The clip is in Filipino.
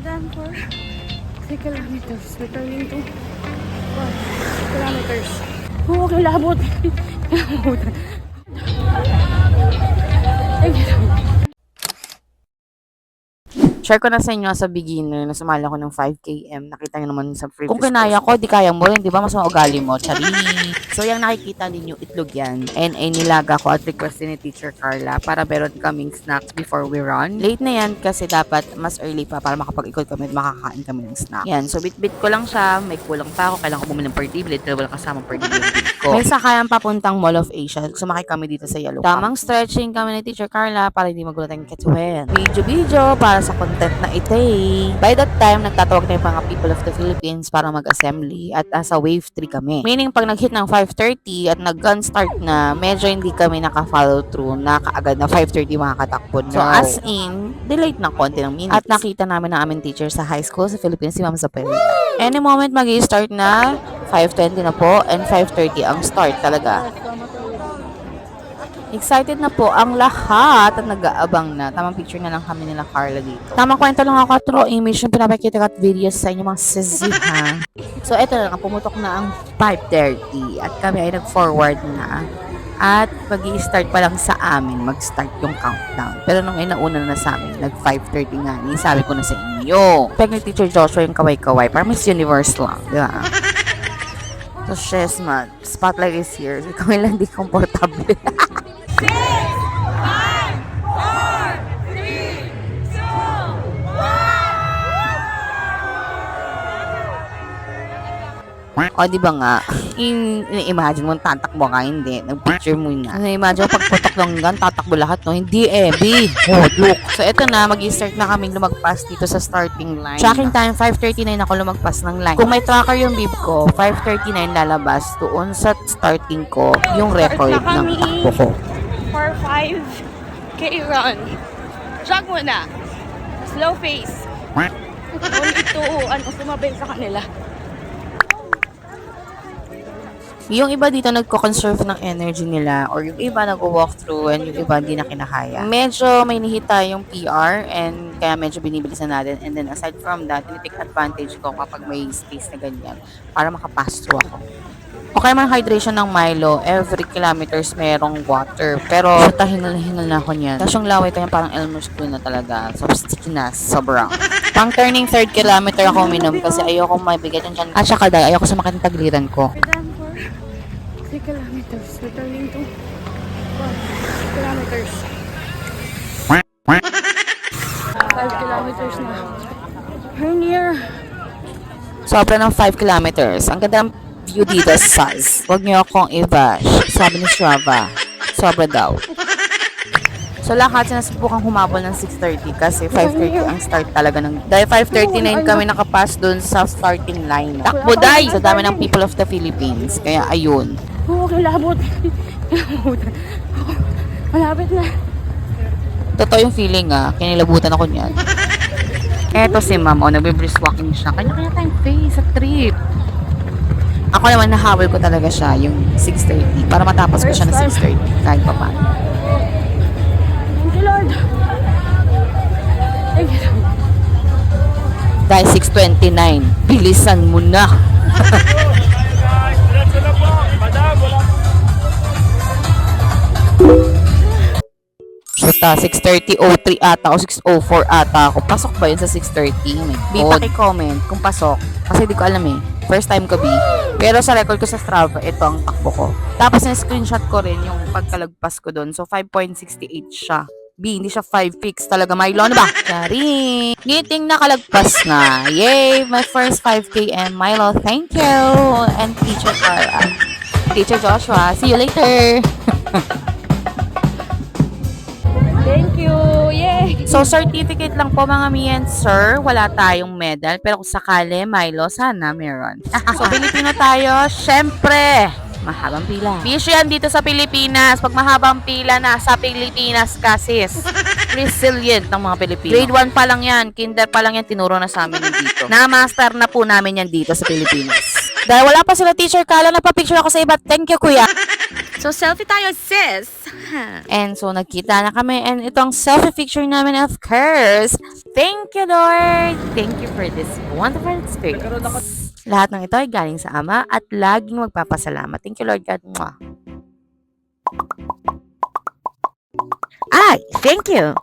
done for 3 kilometers. We're turning to 4 kilometers. Oo, kilabot. Kilabot. Ay, kilabot. Share ko na sa inyo sa beginner na sumali ako ng 5 km. Nakita nyo naman sa previous Kung kinaya ko, di kaya mo rin. Di ba? Mas maugali mo. Chari. So, yung nakikita ninyo, itlog yan. And ay nilaga ko at request ni Teacher Carla para meron kaming snacks before we run. Late na yan kasi dapat mas early pa para makapag-ikot kami at makakain kami ng snack. Yan. So, bit-bit ko lang siya. May kulang pa ako. Kailangan ko bumili ng perdible. Pero walang kasama perdible ko. May sakayan papuntang Mall of Asia. Sumakay kami dito sa Yellow. Tamang stretching kami ni Teacher Carla para hindi magulat ang katuwin. Video para sa content na ito eh. By that time, nagtatawag na yung mga people of the Philippines para mag-assembly at sa wave 3 kami. Meaning, pag nag-hit ng 5:30 at nag-gun start na, medyo hindi kami naka-follow through na kaagad na 5:30 makakatakbo. No. So, as in, delayed na konti ng minutes. At nakita namin na aming teacher sa high school sa Philippines, si Ma'am Zapel. Any moment, mag-i-start na 5:20 na po and 5:30 ang start talaga. Excited na po ang lahat at nag-aabang na. Tamang picture na lang kami nila Carla dito. Tamang kwento lang ako, true image yung pinapakita ko at videos sa inyo mga sisi ha. So eto na lang, pumutok na ang 5:30 at kami ay nag-forward na. At mag-i-start pa lang sa amin, mag-start yung countdown. Pero nung nauna na sa amin, nag-5:30 nga, sabi ko na sa inyo. Pag ni Teacher Joshua yung kaway-kaway, para Miss Universe lang, di ba? So, Shesma, spotlight is here. Kami lang di komportable. 6, 5, 4, 3, 2, 1. O, di ba nga? Imagine mo, tatakbo ka, hindi. Nag-picture mo na. Imagine mo, pagputok ng gun, tatakbo lahat, no? Hindi B. Oh, look. So, eto na, mag-i-start na kaming lumagpas dito sa starting line. Tracking time, 5:39 ako lumagpas ng line. Kung may tracker yung bib ko, 5:39 lalabas doon sa starting ko yung record ng takbo ko. For 5K run. Jog muna. Slow pace. Only to, sumabay sa kanila. Yung iba dito nagko-conserve ng energy nila or yung iba nag-walk through and yung iba hindi na kinakaya. Medyo may nihita yung PR and kaya medyo binibilisan natin. And then aside from that, tinitake advantage ko kapag may space na ganyan para makapass through ako. Okay man hydration ng Milo, every kilometers merong water. Pero hinal na ako niyan. Tapos yung laway tayo parang Elmer's Spoon na talaga. So sticky na, sobrang. Pang turning 3rd kilometer ako uminom kasi ayoko mabigat yung dyan. At saka dahil ayoko sumakit ng tagliran ko. We're done for 3 kilometers. We're turning to 4 kilometers. 5 kilometers na. We're near. Sobra ng 5 kilometers. Ang ganda ng view dito, Saz. Huwag niyo akong i-bash. Sabi ni Strava. Sobra daw. So lahat sinasubukang humabol ng 6:30 kasi 5:30 ang start talaga ng... Dahil 5:39 kami nakapass dun sa starting line. Takbo day! Sa dami ng people of the Philippines. Kaya ayun. Oo, kilabot. Kilabot. Malapit na. Totoo yung feeling kinilabutan ako niyan. Eto si ma'am, nagbe-brisk walking siya. Kanya-kanya tayong face sa trip. Ako naman, nahabol ko talaga siya yung 6:30 para matapos ko siya na 6:30 kahit pa paano. Thank you, Lord. Thank you, Lord. Dahil 6:29, bilisan mo na. Suta, 6:30:03 ata o 6:04 ata ako. Pasok ba yun sa 6:30? May paki-comment kung pasok. Kasi di ko alam First time ko, Pero sa record ko sa Strava, ito ang takbo ko. Tapos na-screenshot ko rin yung pagkalagpas ko doon. So, 5.68 siya. Hindi siya 5 fix talaga. Milo, ano ba? Sorry. Ngiting nakalagpas na. Yay! My first 5 km. Milo, thank you. And Teacher Carla. Teacher Joshua, see you later. Thank you. Yay! So, certificate lang po mga mi and sir. Wala tayong medal. Pero kung sakali, Milo, sana meron. So, Pilipino tayo. Syempre, mahabang pila. Issue yan dito sa Pilipinas. Pag mahabang pila na sa Pilipinas kasi resilient ng mga Pilipino. Grade 1 pa lang yan. Kinder pa lang yan. Tinuro na sa amin dito. Na-master na po namin yan dito sa Pilipinas. Dahil wala pa sila Teacher Carla, napapicture ako sa iba. Thank you, kuya. So, selfie tayo, sis. And so, nagkita na kami. And itong selfie picture namin, of course. Thank you, Lord. Thank you for this wonderful experience. Lahat ng ito ay galing sa Ama at laging magpapasalamat. Thank you, Lord God. Mwah. Ay, thank you.